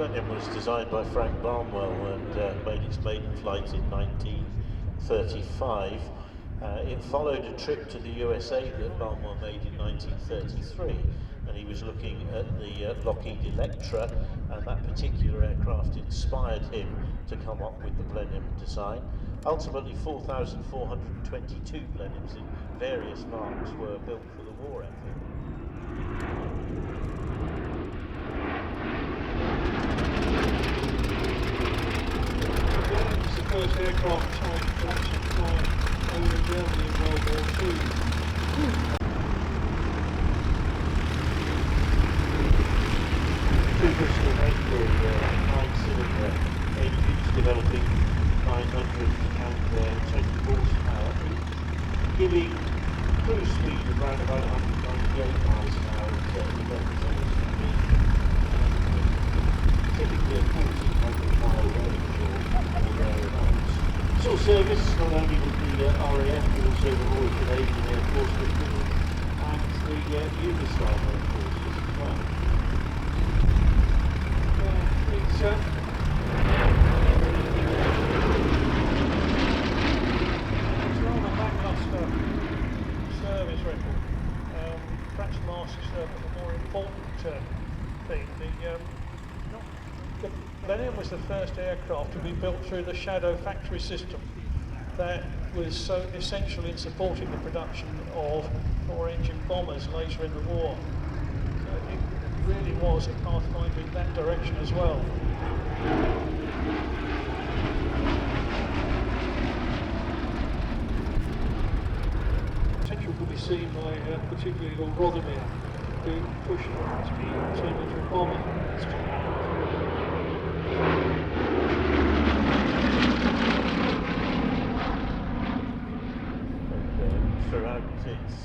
Blenheim was designed by Frank Barnwell and made its maiden flight in 1935. It followed a trip to the USA that Barnwell made in 1933, and he was looking at the Lockheed Electra, and that particular aircraft inspired him to come up with the Blenheim design. Ultimately, 4,422 Blenheims in various marques were built for the war effort. Blenheim was the first aircraft type to actually fly over Germany in World War II. Two Bristol Mainbury 9-cylinder engines developing 920 horsepower, giving cruise speed of around about 198 miles an hour at 11 speed. Typically a 1,400-mile range or thereabouts. Saw service not only with the RAF but also the Royal Canadian Air Force and the Yugoslav Air Forces as well. It's rather lacklustre service record. Perhaps masks the more important thing. The Blenheim was the first aircraft to be built through the shadow factory system that was so essential in supporting the production of four-engine bombers later in the war. So it really was a pathfinder in that direction as well. Potential could be seen by particularly Lord Rothermere, who pushed to be turned into a bomber. Throughout its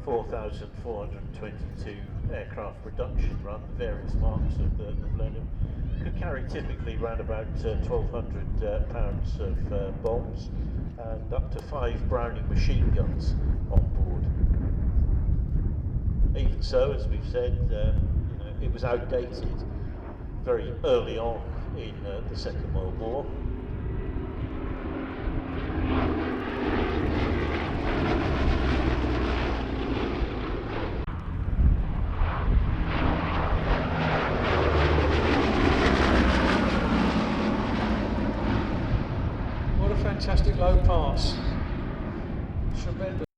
4,422 aircraft production run, the various marques of the Blenheim could carry typically around about 1,200 pounds of bombs and up to 5 Browning machine guns on board. Even so, as we've said, it was outdated very early on in the Second World War. What a fantastic low pass. Tremendous.